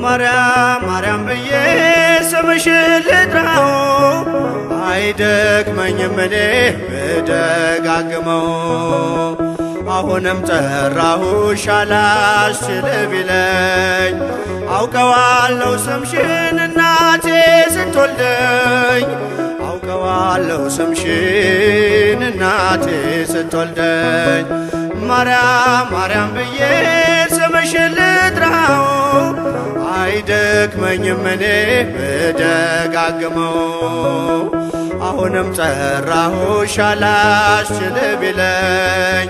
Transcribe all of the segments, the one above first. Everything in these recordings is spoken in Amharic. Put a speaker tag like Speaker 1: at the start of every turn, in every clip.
Speaker 1: ማርያም ማርያም ብዬ ስምሽን ልጥራው አይደክመኝም እኔ ብደጋግመው። አሁንም ጠራሁሽ አላስችል ቢለኝ አውቀዋለሁ ስምሽን እናቴ ስትወልደኝ አውቀዋለሁ ስምሽን እናቴ ስትወልደኝ። ማርያም ማርያም ብዬ ስምሽን ልጥራው አይደክመኝም እኔ ብደጋግመው። አሁንም ጠራሁሽ አላስችል ቢለኝ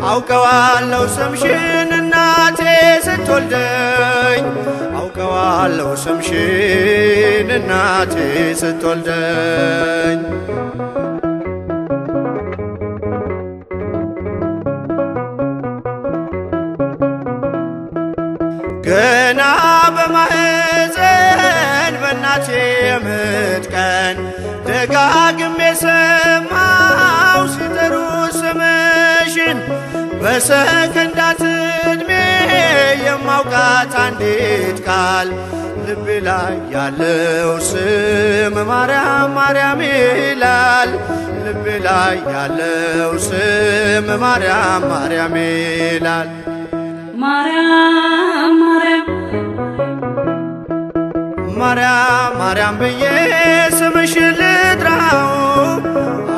Speaker 1: አውቀዋለሁ ስምሽን እናቴ ስትወልደኝ አውቀዋለሁ ስምሽን እናቴ ስትወልደኝ። ገና በማህፀን በእናቴ የምጥ ቀን ደጋግሜ ሰማው ሲጠሩ ስምሽን በሰከንዳት ዕድሜ የማውቃት አንዲት ቃል ልቤ ላይ ያለው ስም ማርያም ማርያም ይላል። ልቤ ላይ ያለው ስም ማርያም ማርያም ይላል።
Speaker 2: ማርያም ማርያም
Speaker 1: ማርያም ማርያም ብዬ ስምሽን ልጥራው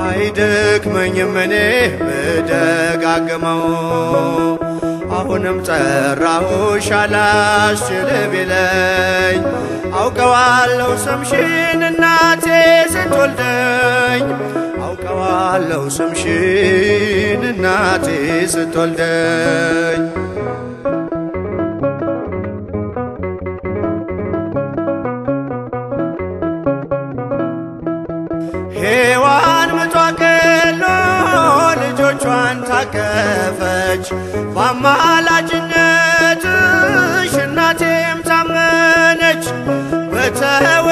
Speaker 1: አይደክመኝም እኔ ብደጋግመው። አሁንም ጠራሁሽ አላስችል ቢለኝ አውቀዋለሁ ስምሽን እናቴ ስትወልደኝ አውቀዋለሁ ስምሽን እናቴ ስትወልደኝ። ሔዋን ምጧ ቀሎ ልጆቿን ታቀፈች በአማላጅነትሽ እናቴም ታመነች። በተወለድኩበት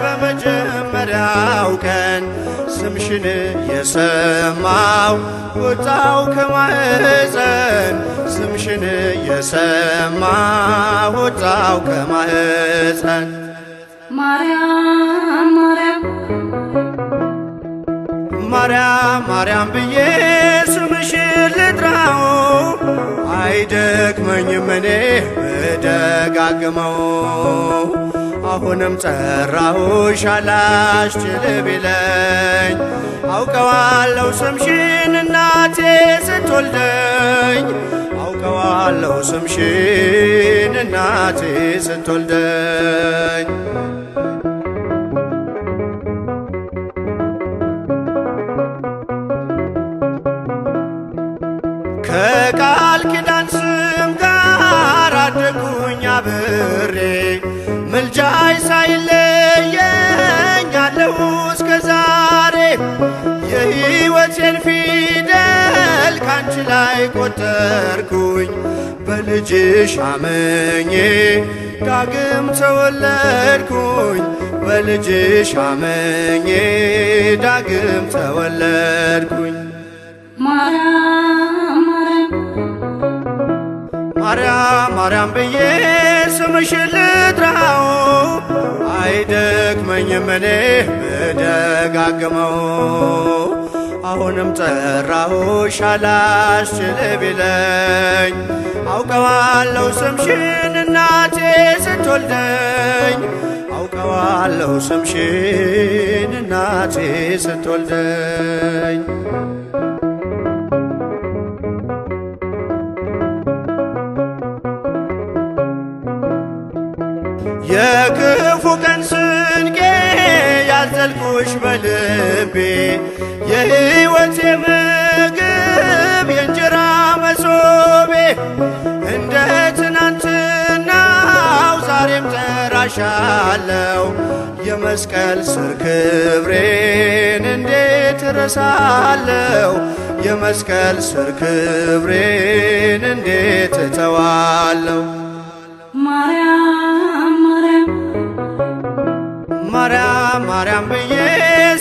Speaker 1: በመጀመሪያው ቀን ስምሽን የሰማው ወጣው ከማህፀን ስምሽን የሰማው ወጣው ከማህፀን።
Speaker 2: ማርያም ማርያም
Speaker 1: ማርያም ማርያም ብዬ ስምሽን ልጥራው አይደክመኝም እኔ ብደጋግመው። አሁንም ጠራሁሽ አላስችል ቢለኝ አውቀዋለሁ ስምሽን እናቴ ስትወልደኝ አውቀዋለሁ ስምሽን እናቴ ስትወልደኝ። ከቃል ኪዳን ስም ጋር አደጉኝ አብሬ ምልጃይ ሳይለየኝ አለሁ እስከ ዛሬ። የሕይወቴን ፊደል ካንቺ ላይ ቆጠርኩኝ በልጅሽ አመኜ ዳግም ተወለድኩኝ በልጅሽ አመኜ ዳግም ተወለድኩኝ።
Speaker 2: ማርያም
Speaker 1: ማርያም ማርያም ብዬ ስምሽን ልጥራው አይደክመኝም እኔ ብደጋግመው። አሁንም ጠራሁሽ አላስችል ቢለኝ አውቀዋለሁ ስምሽን እናቴ ስትወልደኝ አውቀዋለሁ ስምሽን እናቴ ስትወልደኝ። የክፉ ቀን ስንቄ ያዘልኩሽ በልቤ የሕይወቴ ምግብ የእንጀራ መሶቤ እንደ ትናንትናው ዛሬም ጠራ እጠራሻለው የመስቀል ስር ክብሬን እንዴት እረሳለው? የመስቀል ስር ክብሬን እንዴት እተዋለው?
Speaker 2: ማርያም ማርያም
Speaker 1: ማርያም ማርያም ብዬ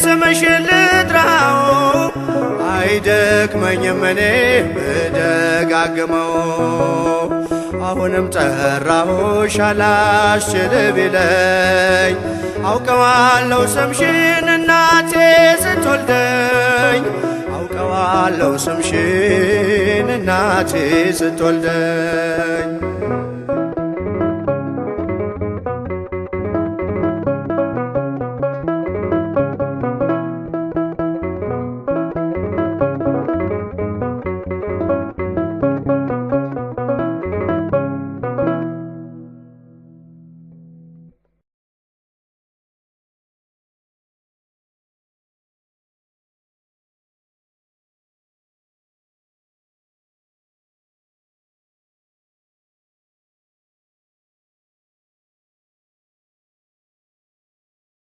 Speaker 1: ስምሽን ልጥራው አይደክመኝም እኔ ብደጋግመው። አሁንም ጠራሁሽ አላስችል ቢለኝ አውቀዋለሁ ስምሽን እናቴ ስትወልደኝ አውቀዋለሁ ስምሽን እናቴ ስትወልደኝ